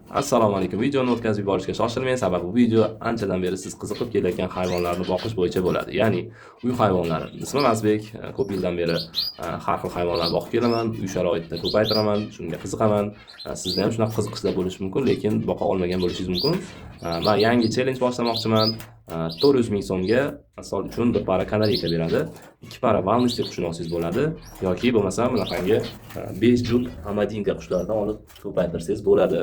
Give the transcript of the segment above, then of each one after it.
Assalomu alaykum. Videoni o'tkazib yuborishga shoshilmang, sababi bu video anchadan beri siz qiziqib kelayotgan hayvonlarni boqish bo'yicha bo'ladi. Ya'ni uy hayvonlari. Ismim Azbek. Ko'p yildan beri har xil hayvonlar boqib kelaman, uy sharoitida ko'paytiraman, shunga qiziqaman. Sizda ham shunaqa qiziqishlar bo'lishi mumkin, lekin boqa olmagan bo'lishingiz mumkin. Men yangi challenge boshlamoqchiman. 400 ming so'mga misol uchun bir para kanareyka beradi, 2 para valnisli qushnoqsiz bo'ladi yoki bo'lmasa bunaqangi 5 juft amadinka qushlardan olib ko'paytirsangiz bo'ladi.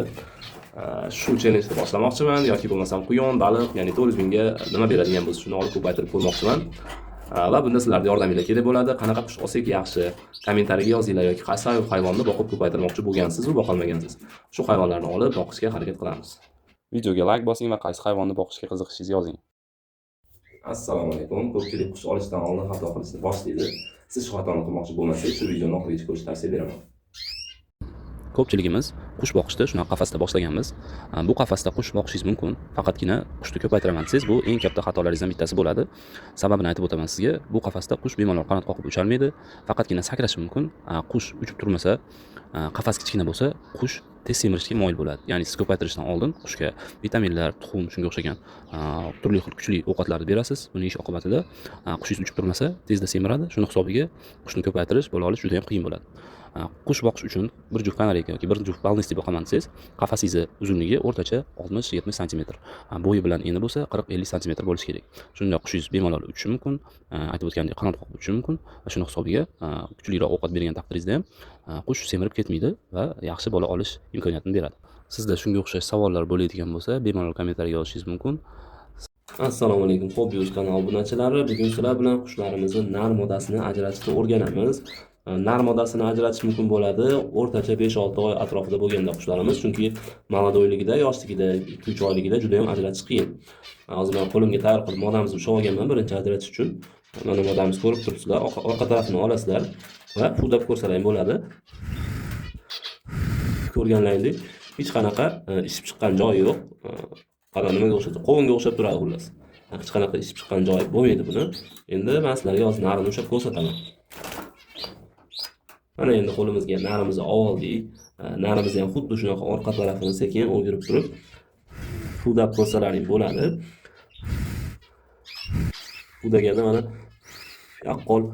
Shu challenge boshlamoqchiman yoki bo'lmasam quyon, baliq, ya'ni 400 mingga nima beradigan bo'lsa shuni olib ko'paytirib ko'rmoqchiman. Va bunda sizlarning yordamingizga kerak bo'ladi. Qanaqa qush olsak yaxshi? Kommentariyaga yozinglar yoki qaysi hayvonni boqib ko'paytirmoqchi bo'lgansiz va boqolmagansiz. Shu hayvonlarni olib boqishga harakat qilamiz. Videoga like bosing va qaysi hayvonni boqishga qiziqishingizni yozing. Assalomu alaykum. Ko'pchilik qush olishdan oldin xato qilishni boshlaydi. Siz shu xatoni qilmoqchi bo'lmasangiz, shu videoni oxirigacha ko'rishni tavsiya beraman. Ko'pchiligimiz qush boqishni shunaqa qafasda boshlaganmiz. Bu qafasda qush boqishingiz mumkin. Faqatgina qushni ko'paytiraman desangiz, bu eng katta xatolaringizdan bittasi bo'ladi. Sababini aytib o'taman sizga. Bu qafasda qush bemalol qanot qoqib ucholmaydi. Faqatgina sakrashi mumkin. Qush uchib turmasa, qafas kichkina bo'lsa, qush tez semirishga moyil bo'ladi. Ya'ni siz ko'paytirishdan oldin qushga vitaminlar, tuxum, shunga o'xshagan turli xil kuchli ovqatlarni berasiz. Buning ish oqibatida qushingiz uchib turmasa, tezda semiradi. Shuni hisobiga qushni ko'paytirish, bola olish juda ham qiyin bo'ladi. Qush boqish uchun bir juft kanareyka yoki bir juft valnisli boqaman desangiz, qafasingizni uzunligi o'rtacha 60-70 sm. Bo'yi bilan eni bo'lsa 40-50 sm bo'lishi kerak. Shunda qushingiz bemalol uchishi mumkin. Aytib o'tgandek qanot qoqib uchishi mumkin. Shuni hisobiga kuchliroq ovqat bergan taqdiringizda ham qush semirib ketmaydi va yaxshi bola olish imkoniyatini beradi. Sizda shunga o'xshash savollar bo'ladigan bo'lsa, bemalol kommentariyaga yozishingiz mumkin. Assalomu alaykum Hobbyuz kanal obunachilari. Bugun sizlar bilan qushlarimizni nar modasini ajratishni o'rganamiz. Nar modasini ajratish mumkin bo'ladi o'rtacha 5-6 oy atrofida bo'lganda qushlarimiz, chunki maladoyligida, yoshligida, 2-3 oyligida juda ham ajratish qiyin. Hozir men qo'limga tayyor qilib modamizni ushlab olganman birinchi ajratish uchun. Mana modamizni ko'rib turibsizlar, orqa tarafini olasizlar va fudab ko'rsalar ham bo'ladi. Ko'rganlaringdek hech qanaqa ishib chiqqan joyi yo'q. Qara nimaga o'xshaydi? Qovunga o'xshab turadi xullas. Hech qanaqa ishib chiqqan joyi bo'lmaydi buni. Endi men sizlarga hozir narini ushlab ko'rsataman. Mana endi qo'limizga narimizni oldik. Narimizni ham xuddi shunaqa orqa tarafini sekin o'girib turib fudab ko'rsalaring bo'ladi. Fudaganda mana yaqqol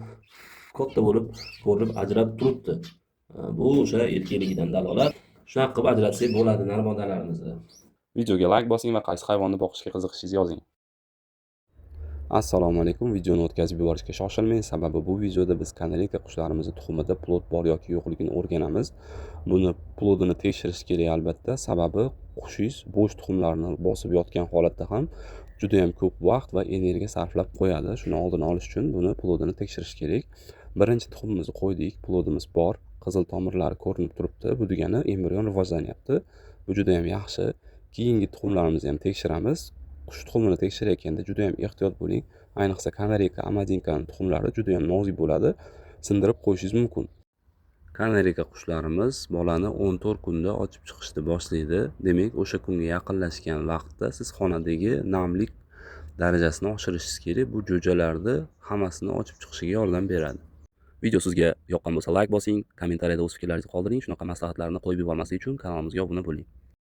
katta bo'lib ko'rinib ajrab turibdi. Bu o'sha erkakligidan dalolat. Shunaqa qilib ajratsak bo'ladi nar modalarimizni. Videoga like bosing va qaysi hayvonni boqishga qiziqishingizni yozing. Assalomu alaykum. Videoni o'tkazib yuborishga shoshilmang, sababi bu videoda biz kanareyka qushlarimizni tuxumida plod bor yoki yo'qligini o'rganamiz. Buni plodini tekshirish kerak albatta, sababi qushingiz bo'sh tuxumlarni bosib yotgan holatda ham juda ham ko'p vaqt va energiya sarflab qo'yadi. Shuni oldini olish uchun buni plodini tekshirish kerak. Birinchi tuxumimizni qo'ydik, plodimiz bor, qizil tomirlari ko'rinib turibdi. Bu degani embrion rivojlanyapti. Bu juda ham yaxshi. Keyingi tuxumlarimizni ham tekshiramiz. Qush tuxumini tekshirayotganda juda ham ehtiyot bo'ling. Ayniqsa kanareyka, amadinkaning tuxumlari juda ham nozik bo'ladi. Sindirib qo'yishingiz mumkin. Kanareyka qushlarimiz bolani 14 kunda ochib chiqishni boshlaydi. Demak, o'sha kunga yaqinlashgan vaqtda siz xonadagi namlik darajasini oshirishingiz kerak. Bu jo'jalarni hammasini ochib chiqishiga yordam beradi. Video sizga yoqqan bo'lsa like bosing, kommentariyada o'z fikrlaringizni qoldiring. Shunaqa maslahatlarni qo'yib yubormaslik uchun kanalimizga obuna bo'ling.